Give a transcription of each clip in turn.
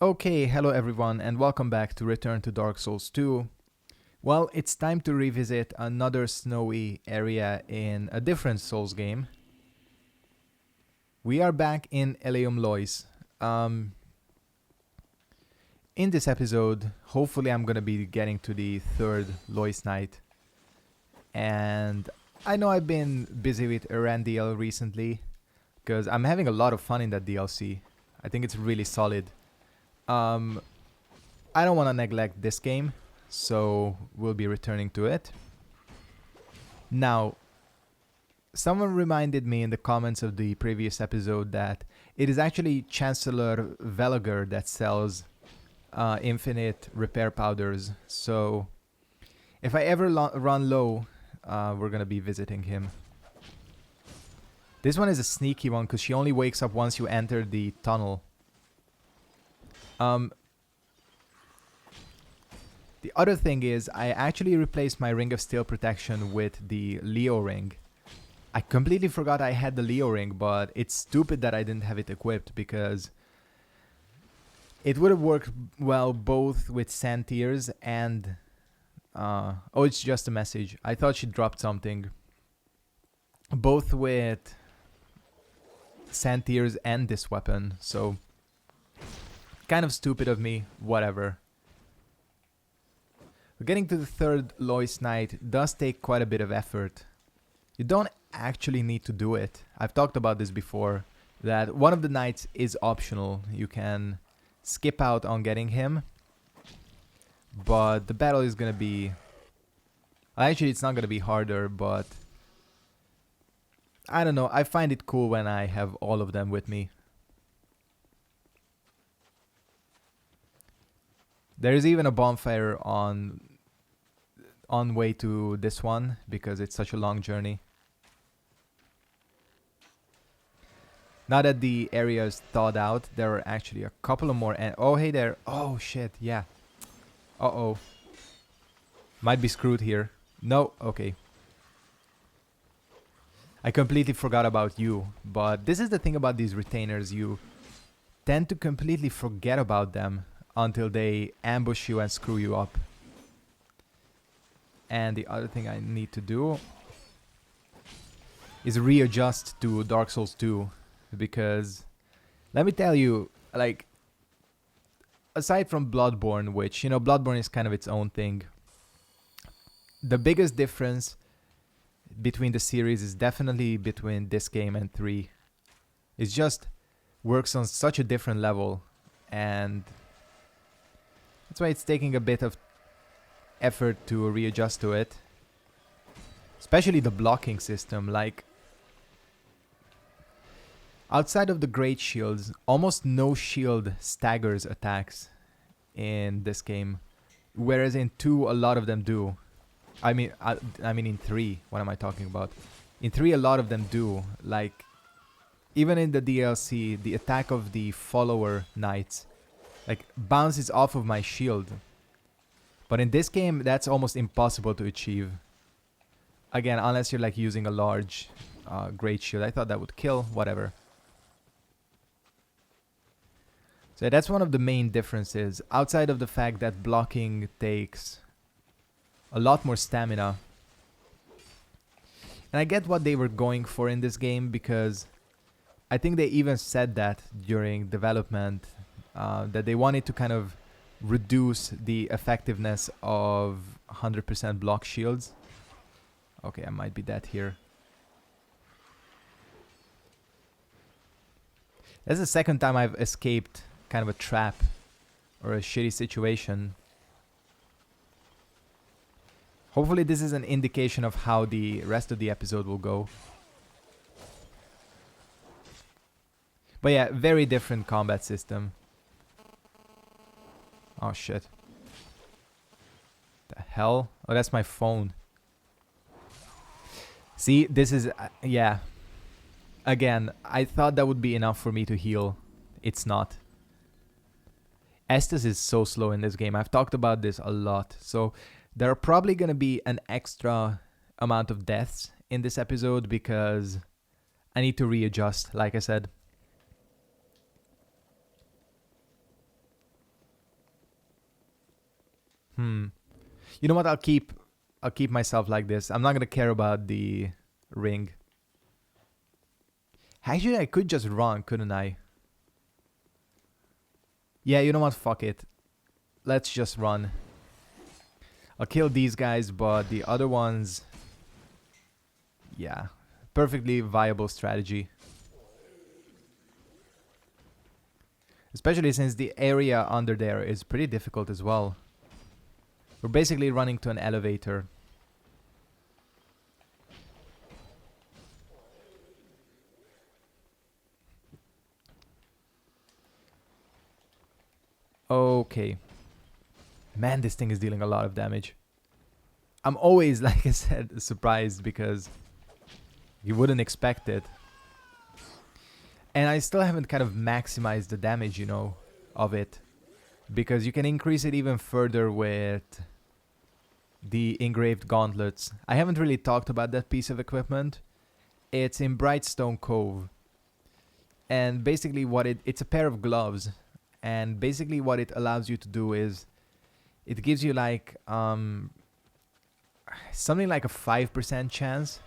Okay, hello everyone, and welcome back to Return to Dark Souls 2. Well, it's time to revisit another snowy area in a different Souls game. We are back in Eleum Lois. In this episode, hopefully I'm gonna be getting to the third Lois Night. And I know I've been busy with Erandiel recently, because I'm having a lot of fun in that DLC. I think it's really solid. I don't want to neglect this game, so we'll be returning to it. Now, someone reminded me in the comments of the previous episode that it is actually Chancellor Velager that sells infinite repair powders. So, if I ever run low, we're gonna be visiting him. This one is a sneaky one because she only wakes up once you enter the tunnel. The other thing is, I actually replaced my Ring of Steel Protection with the Leo Ring. I completely forgot I had the Leo Ring, but it's stupid that I didn't have it equipped because it would have worked well both with Santiers and... oh, it's just a message. I thought she dropped something. Both with Santiers and this weapon, so... kind of stupid of me, whatever. Getting to the third Lois Night does take quite a bit of effort. You don't actually need to do it. I've talked about this before, that one of the nights is optional. You can skip out on getting him, but the battle is gonna be... actually, it's not gonna be harder, but... I don't know, I find it cool when I have all of them with me. There's even a bonfire on way to this one because it's such a long journey. Now that the area is thawed out, there are actually a couple of more. Oh, hey there. Oh, shit. Yeah. Uh-oh. Might be screwed here. No. Okay. I completely forgot about you. But this is the thing about these retainers. You tend to completely forget about them until they ambush you and screw you up. And the other thing I need to do is readjust to Dark Souls 2. Because, let me tell you, like, aside from Bloodborne, which, Bloodborne is kind of its own thing, the biggest difference between the series is definitely between this game and 3. It just works on such a different level, and that's why it's taking a bit of effort to readjust to it. Especially the blocking system, like... outside of the great shields, almost no shield staggers attacks in this game. Whereas in 2, a lot of them do. I mean in 3, what am I talking about? In 3, a lot of them do. Like, even in the DLC, the attack of the follower knights, like, bounces off of my shield. But in this game, that's almost impossible to achieve. Again, unless you're like using a large great shield. I thought that would kill, whatever. So that's one of the main differences, outside of the fact that blocking takes a lot more stamina. And I get what they were going for in this game, because I think they even said that during development, that they wanted to kind of reduce the effectiveness of 100% block shields. Okay, I might be dead here. That's the second time I've escaped kind of a trap or a shitty situation. Hopefully this is an indication of how the rest of the episode will go. But yeah, very different combat system. Oh shit. The hell? Oh, that's my phone. See, this is... yeah. Again, I thought that would be enough for me to heal. It's not. Estus is so slow in this game. I've talked about this a lot. So there are probably going to be an extra amount of deaths in this episode because I need to readjust, like I said. Hmm. You know what? I'll keep myself like this. I'm not gonna care about the ring. Actually, I could just run, couldn't I? Yeah, you know what? Fuck it. Let's just run. I'll kill these guys, but the other ones... Yeah. Perfectly viable strategy. Especially since the area under there is pretty difficult as well. We're basically running to an elevator. Okay. Man, this thing is dealing a lot of damage. I'm always, like I said, surprised because you wouldn't expect it. And I still haven't kind of maximized the damage, you know, of it. Because you can increase it even further with the engraved gauntlets. I haven't really talked about that piece of equipment. It's in Brightstone Cove. And basically it's a pair of gloves. And basically what it allows you to do is it gives you like something like a 5% chance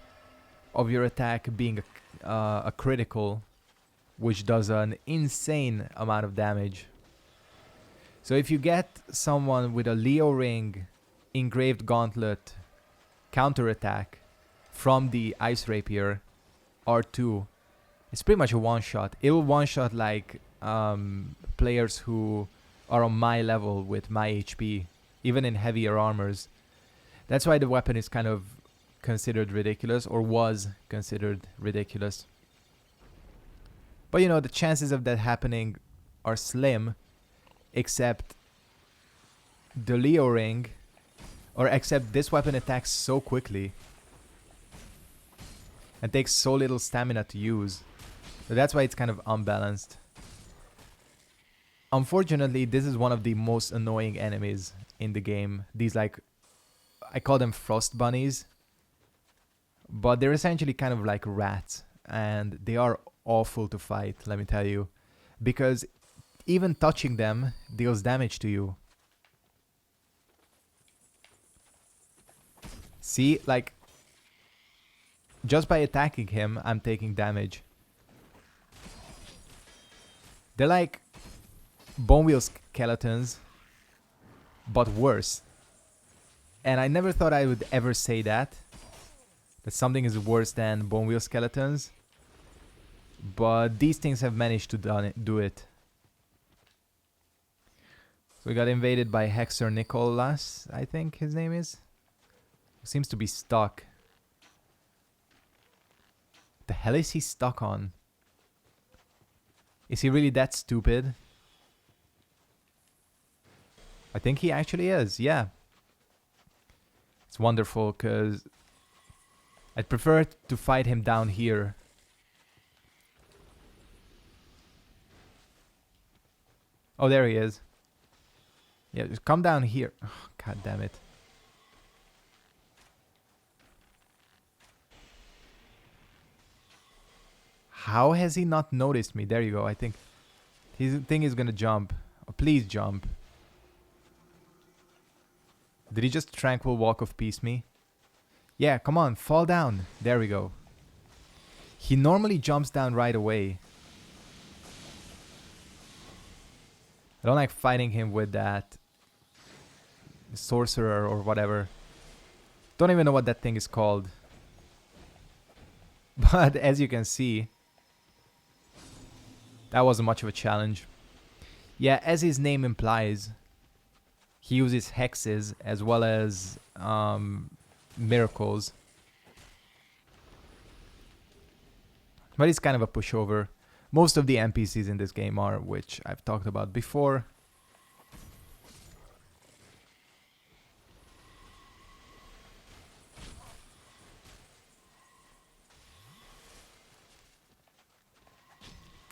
of your attack being a critical, which does an insane amount of damage. So if you get someone with a Leo ring, engraved gauntlet, counterattack from the Ice Rapier R2, it's pretty much a one-shot. It will one-shot like players who are on my level with my HP, even in heavier armors. That's why the weapon is kind of considered ridiculous, or was considered ridiculous. But you know, the chances of that happening are slim, except the Leo ring, or except this weapon attacks so quickly and takes so little stamina to use. So that's why it's kind of unbalanced. Unfortunately, this is one of the most annoying enemies in the game. These, like, I call them frost bunnies, but they're essentially kind of like rats, and they are awful to fight, let me tell you, because even touching them deals damage to you. See, like, just by attacking him, I'm taking damage. They're like bone wheel skeletons, but worse. And I never thought I would ever say that something is worse than bone wheel skeletons. But these things have managed to do it. So we got invaded by Hexer Nicholas, I think his name is. Seems to be stuck. What the hell is he stuck on? Is he really that stupid? I think he actually is, yeah. It's wonderful, because I'd prefer to fight him down here. Oh, there he is. Yeah, just come down here. Oh, God damn it. How has he not noticed me? There you go. I think his thing is gonna jump. Oh, please jump. Did he just tranquil walk of peace me? Yeah, come on, fall down. There we go. He normally jumps down right away. I don't like fighting him with that sorcerer or whatever. Don't even know what that thing is called. But as you can see, that wasn't much of a challenge. Yeah, as his name implies, he uses hexes as well as miracles. But he's kind of a pushover. Most of the NPCs in this game are, which I've talked about before.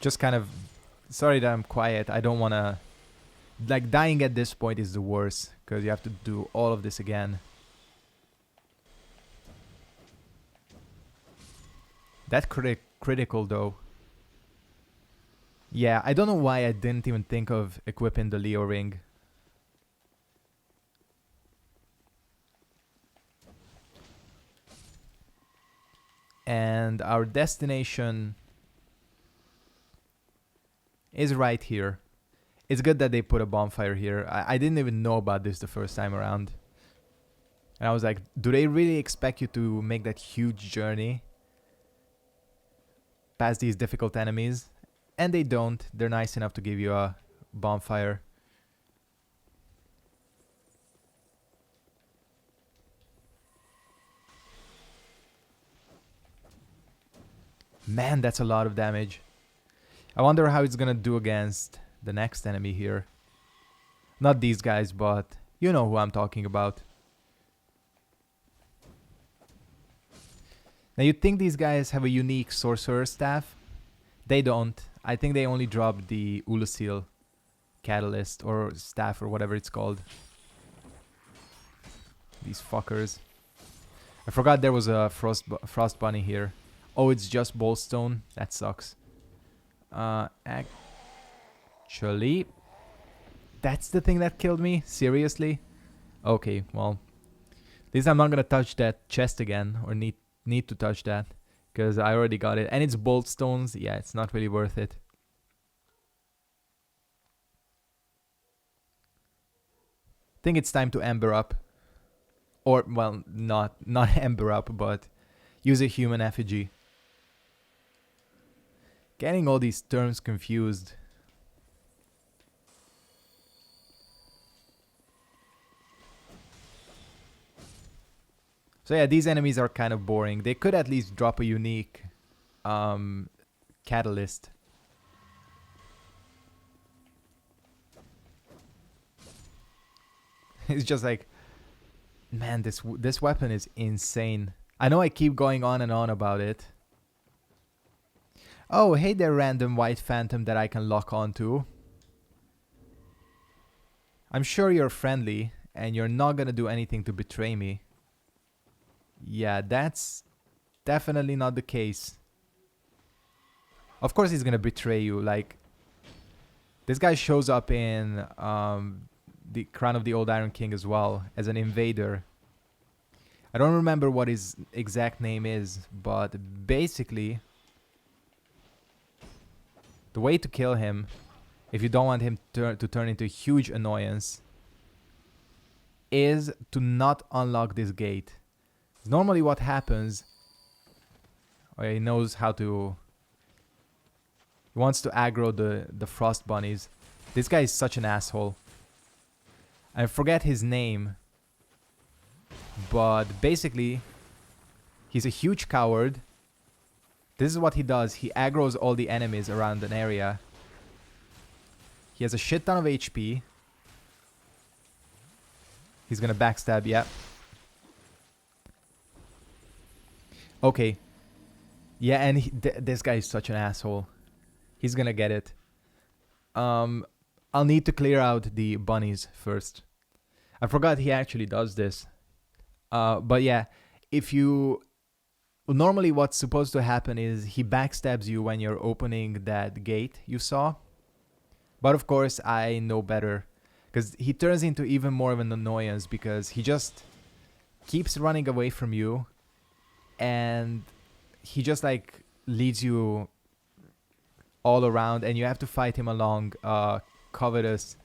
Just kind of... Sorry that I'm quiet. I don't want to... Like, dying at this point is the worst, because you have to do all of this again. That critical, though. Yeah, I don't know why I didn't even think of equipping the Leo ring. And our destination is right here. It's good that they put a bonfire here. I didn't even know about this the first time around. And I was like, do they really expect you to make that huge journey past these difficult enemies? And they don't. They're nice enough to give you a bonfire. Man, that's a lot of damage. I wonder how it's gonna do against the next enemy here. Not these guys, but you know who I'm talking about. Now you'd think these guys have a unique sorcerer staff. They don't. I think they only drop the Ulusil catalyst or staff or whatever it's called. These fuckers. I forgot there was a frost bunny here. Oh, it's just boltstone. That sucks. Actually, that's the thing that killed me? Seriously? Okay, well, at least I'm not gonna touch that chest again, or need to touch that, because I already got it. And it's boltstones. Yeah, it's not really worth it. I think it's time to ember up. Or, well, not ember up, but use a human effigy. Getting all these terms confused. So yeah, these enemies are kind of boring. They could at least drop a unique catalyst. It's just like, man, this weapon is insane. I know I keep going on and on about it. Oh, hey there, random white phantom that I can lock onto. I'm sure you're friendly, and you're not gonna do anything to betray me. Yeah, that's definitely not the case. Of course he's gonna betray you. Like, this guy shows up in the Crown of the Old Iron King as well, as an invader. I don't remember what his exact name is, but basically, the way to kill him, if you don't want him to turn into a huge annoyance, is to not unlock this gate. Normally what happens, he knows how to... He wants to aggro the frost bunnies. This guy is such an asshole. I forget his name, but basically, he's a huge coward. This is what he does. He aggroes all the enemies around an area. He has a shit ton of HP. He's gonna backstab, yeah. Okay. Yeah, and this guy is such an asshole. He's gonna get it. I'll need to clear out the bunnies first. I forgot he actually does this. But yeah, if you... Normally what's supposed to happen is he backstabs you when you're opening that gate you saw. But of course, I know better. Because he turns into even more of an annoyance because he just keeps running away from you. And he just like leads you all around, and you have to fight him along Covetous,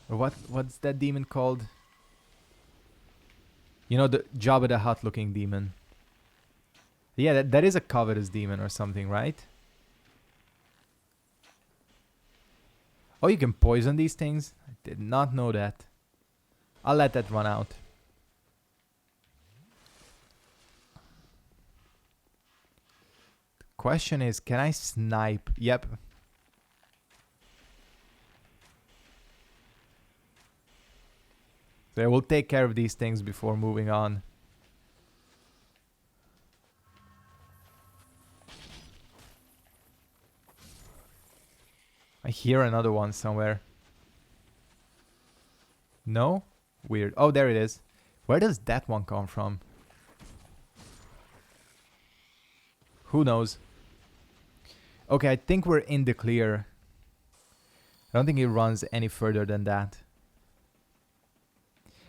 or what's that demon called? You know, the Jabba the Hutt looking demon. Yeah, that is a Covetous demon or something, right? Oh, you can poison these things? I did not know that. I'll let that run out. The question is, can I snipe? Yep. So I will take care of these things before moving on. I hear another one somewhere. No? Weird. Oh, there it is. Where does that one come from? Who knows? Okay, I think we're in the clear. I don't think he runs any further than that.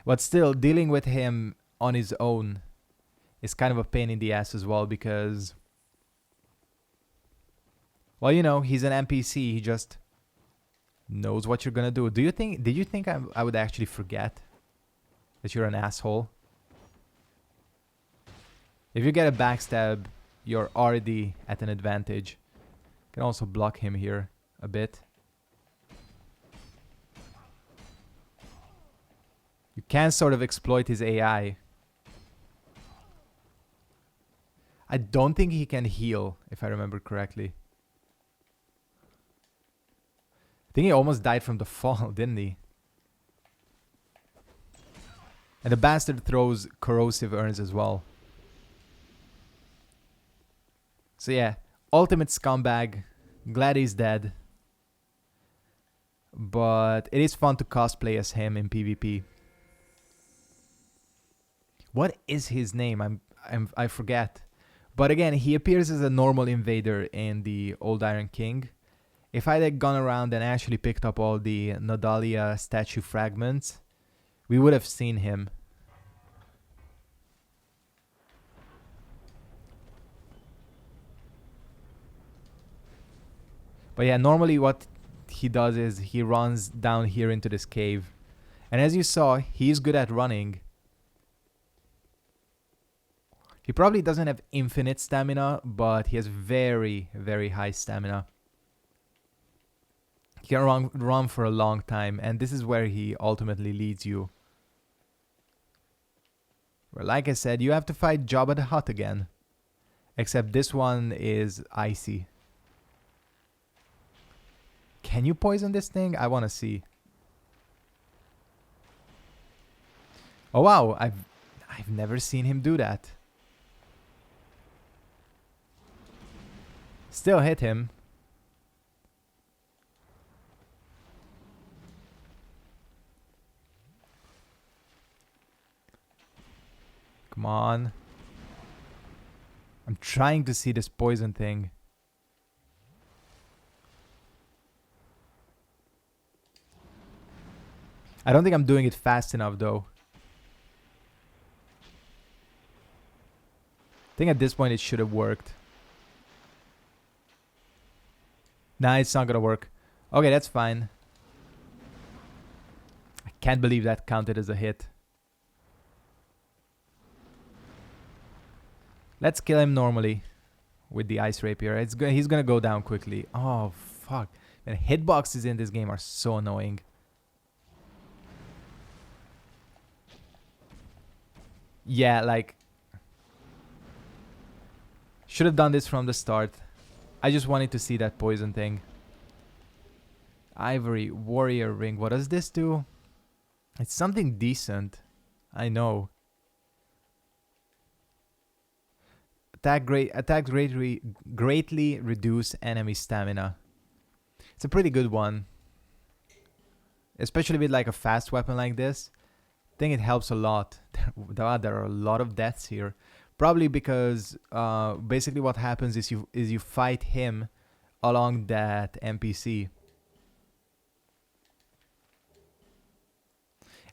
But still, dealing with him on his own is kind of a pain in the ass as well because, well, you know, he's an NPC. He just knows what you're gonna do. Did you think I would actually forget that you're an asshole? If you get a backstab, you're already at an advantage. You can also block him here a bit. You can sort of exploit his AI. I don't think he can heal, if I remember correctly. I think he almost died from the fall, didn't he? And the bastard throws corrosive urns as well. So yeah, ultimate scumbag. Glad he's dead. But it is fun to cosplay as him in PvP. What is his name? I forget. But again, he appears as a normal invader in the Old Iron King. If I had gone around and actually picked up all the Nadalia statue fragments, we would have seen him. But yeah, normally what he does is he runs down here into this cave. And as you saw, he's good at running. He probably doesn't have infinite stamina, but he has very, very high stamina. He can run for a long time, and this is where he ultimately leads you. Well, like I said, you have to fight Jabba the Hutt again. Except this one is icy. Can you poison this thing? I want to see. Oh wow, I've never seen him do that. Still hit him. Come on. I'm trying to see this poison thing. I don't think I'm doing it fast enough though. I think at this point it should have worked. Nah, it's not gonna work. Okay, that's fine. I can't believe that counted as a hit. Let's kill him normally with the ice rapier. He's gonna go down quickly. Oh, fuck. And hitboxes in this game are so annoying. Yeah, like... should have done this from the start. I just wanted to see that poison thing. Ivory, warrior ring. What does this do? It's something decent. I know. Attack greatly reduce enemy stamina. It's a pretty good one. Especially with like a fast weapon like this. I think it helps a lot. There are a lot of deaths here. Probably because basically what happens is you fight him along that NPC.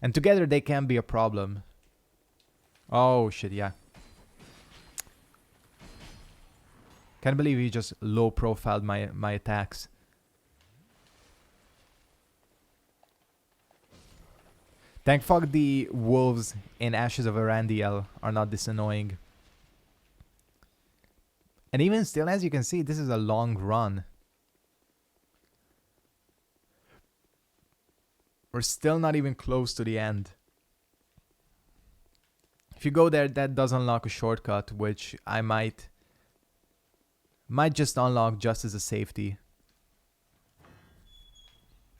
And together they can be a problem. Oh shit, yeah. Can't believe he just low profiled my attacks. Thank fuck the wolves in Ashes of Arandiel are not this annoying. And even still, as you can see, this is a long run. We're still not even close to the end. If you go there, that does unlock a shortcut, which I might just unlock just as a safety.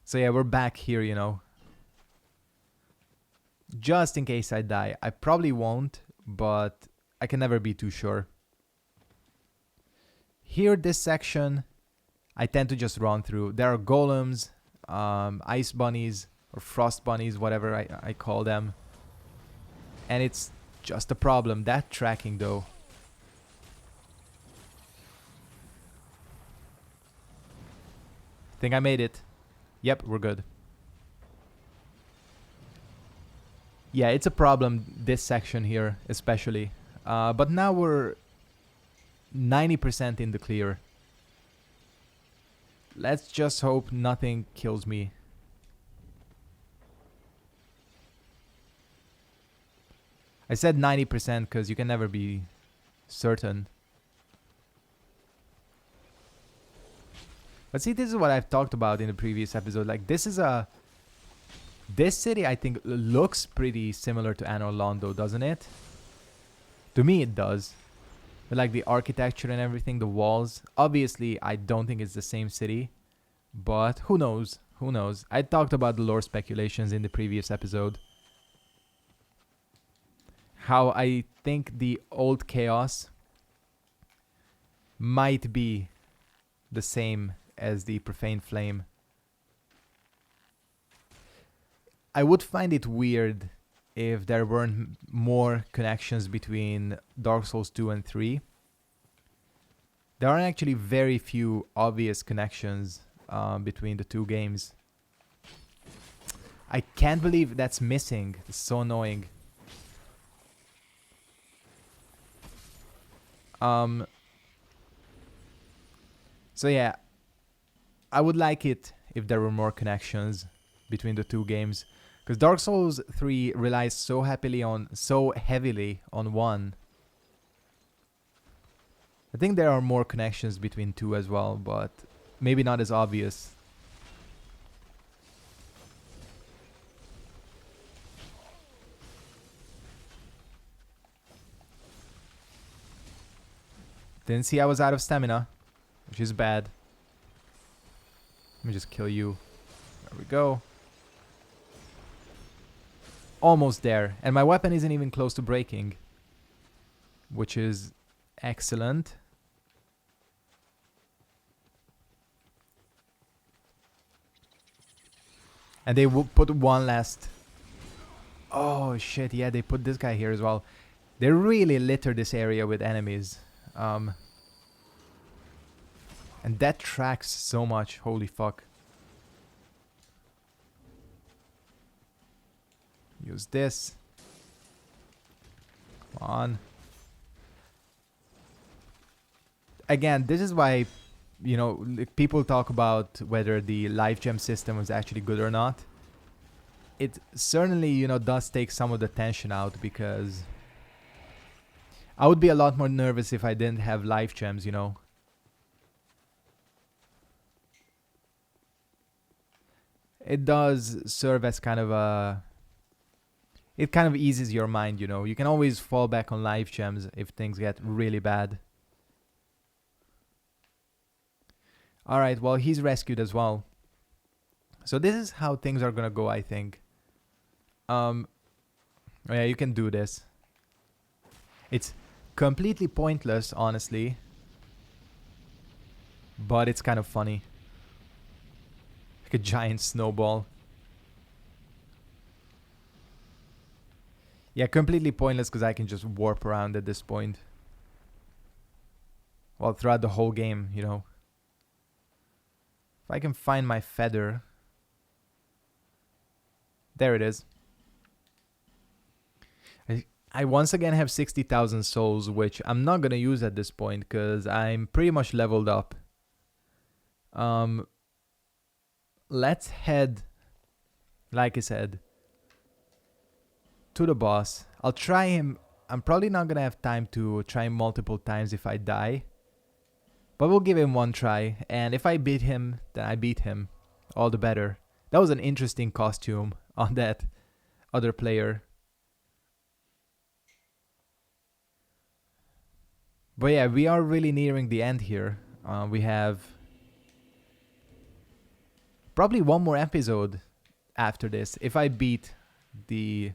So yeah, we're back here, you know. Just in case I die. I probably won't, but I can never be too sure. Here, this section, I tend to just run through. There are golems, ice bunnies, or frost bunnies, whatever I call them. And it's just a problem. That tracking, though. Think I made it. Yep, we're good. Yeah, it's a problem, this section here, especially. But now we're 90% in the clear. Let's just hope nothing kills me. I said 90% because you can never be certain. But see, this is what I've talked about in the previous episode. Like, this city, I think, looks pretty similar to Anor Londo, doesn't it? To me, it does. But like the architecture and everything, the walls. Obviously, I don't think it's the same city. But who knows? Who knows? I talked about the lore speculations in the previous episode. How I think the old chaos might be the same as the profane flame. I would find it weird if there weren't more connections between Dark Souls 2 and 3. There are actually very few obvious connections between the two games. I can't believe that's missing. It's so annoying. So yeah, I would like it if there were more connections between the two games, because Dark Souls 3 relies so heavily on 1. I think there are more connections between 2 as well, but maybe not as obvious. Didn't see I was out of stamina, which is bad. Let me just kill you. There we go. Almost there. And my weapon isn't even close to breaking, which is excellent. And they will put one last... Oh shit, yeah, they put this guy here as well. They really litter this area with enemies. And that tracks so much, holy fuck. Use this. Come on. Again, this is why, you know, people talk about whether the life gem system is actually good or not. It certainly, you know, does take some of the tension out, because I would be a lot more nervous if I didn't have life gems, you know. It does serve as kind of a... It kind of eases your mind, you know. You can always fall back on life gems if things get really bad. Alright, well, he's rescued as well. So this is how things are gonna go, I think. Oh yeah, you can do this. It's completely pointless, honestly. But it's kind of funny. Like a giant snowball. Yeah, completely pointless because I can just warp around at this point. Well, throughout the whole game, you know. If I can find my feather. There it is. I once again have 60,000 souls, which I'm not going to use at this point because I'm pretty much leveled up. Let's head, like I said, to the boss. I'll try him. I'm probably not going to have time to try him multiple times if I die. But we'll give him one try. And if I beat him, then I beat him. All the better. That was an interesting costume on that other player. But yeah, we are really nearing the end here. We have probably one more episode after this. If I beat the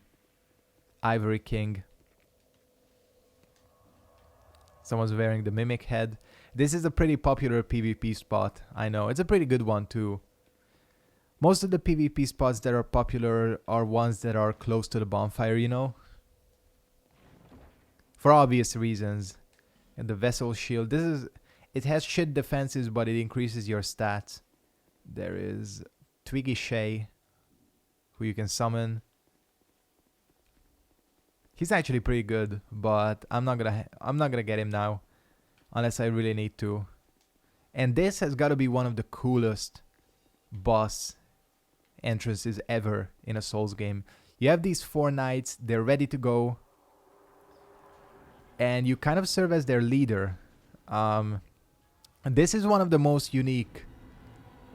Ivory King. Someone's wearing the Mimic head. This is a pretty popular PvP spot. I know. It's a pretty good one too. Most of the PvP spots that are popular are ones that are close to the bonfire, you know? For obvious reasons. And the Vessel Shield. It has shit defenses, but it increases your stats. There is Twiggy Shay, who you can summon. He's actually pretty good, but I'm not gonna get him now unless I really need to. And this has got to be one of the coolest boss entrances ever in a Souls game. You have these 4 knights, they're ready to go, and you kind of serve as their leader. And this is one of the most unique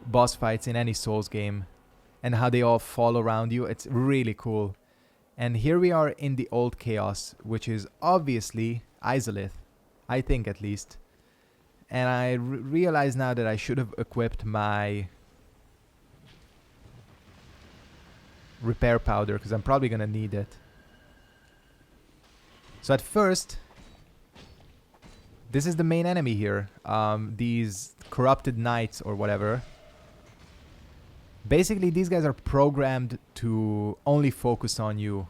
boss fights in any Souls game, and how they all fall around you. It's really cool. And here we are in the Old Chaos, which is obviously Izalith, I think at least. And I realize now that I should have equipped my repair powder, because I'm probably gonna need it. So at first, this is the main enemy here. These corrupted knights or whatever. Basically, these guys are programmed to only focus on you.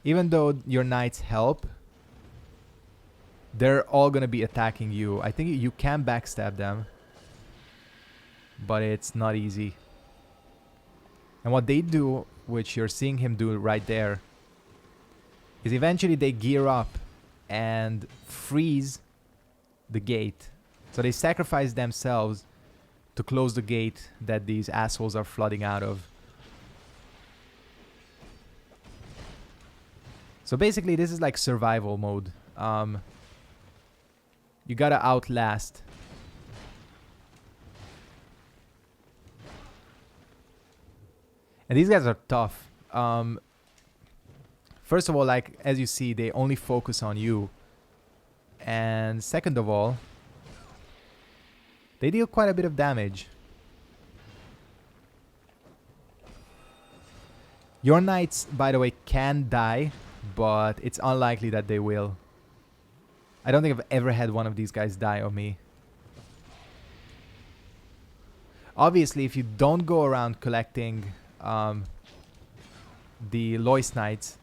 Even though your knights help, they're all gonna be attacking you. I think you can backstab them, but it's not easy. And what they do, which you're seeing him do right there, is eventually they gear up and freeze the gate. So they sacrifice themselves to close the gate that these assholes are flooding out of. So basically this is like survival mode. You gotta outlast. And these guys are tough. First of all, like, as you see, they only focus on you. And second of all, they deal quite a bit of damage. Your knights, by the way, can die, but it's unlikely that they will. I don't think I've ever had one of these guys die on me. Obviously, if you don't go around collecting the Lois Knights,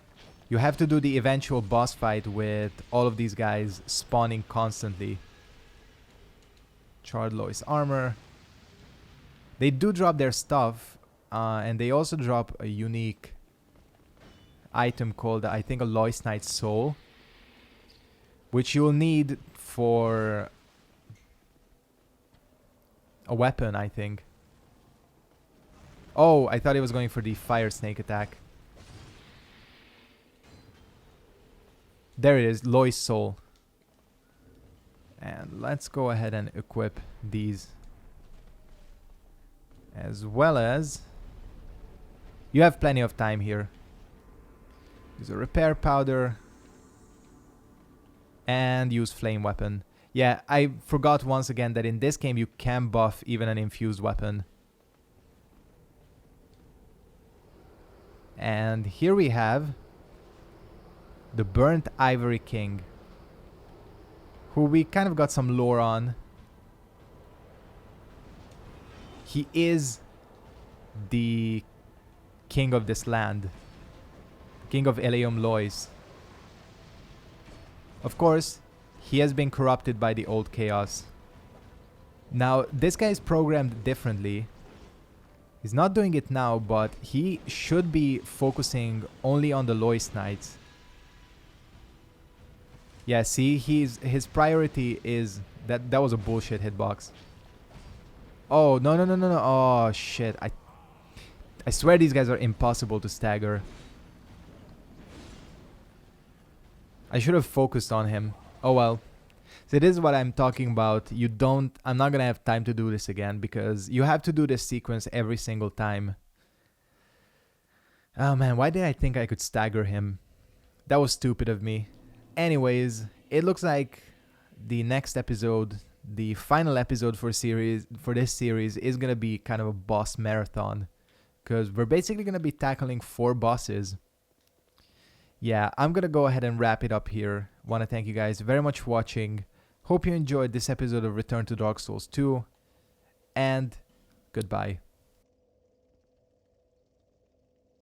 you have to do the eventual boss fight with all of these guys spawning constantly. Charred Lois armor. They do drop their stuff, and they also drop a unique item called, I think, a Lois Knight Soul, which you'll need for a weapon, I think. Oh, I thought he was going for the fire snake attack. There it is, Lois Soul. And let's go ahead and equip these. As well as... You have plenty of time here. Use a repair powder. And use flame weapon. Yeah, I forgot once again that in this game you can buff even an infused weapon. And here we have the Burnt Ivory King, who we kind of got some lore on. He is the king of this land, king of Eleum Lois. Of course, he has been corrupted by the Old Chaos. Now, this guy is programmed differently. He's not doing it now, but he should be focusing only on the Lois Knights. Yeah, see, his priority is... That was a bullshit hitbox. Oh, no. Oh, shit. I swear these guys are impossible to stagger. I should have focused on him. Oh well. So this is what I'm talking about. I'm not gonna have time to do this again, because you have to do this sequence every single time. Oh man, why did I think I could stagger him? That was stupid of me. Anyways, it looks like the next episode, the final episode for this series, is gonna be kind of a boss marathon, because we're basically gonna be tackling 4 bosses. Yeah, I'm gonna go ahead and wrap it up here. Want to thank you guys very much for watching. Hope you enjoyed this episode of Return to Dark Souls 2, and goodbye.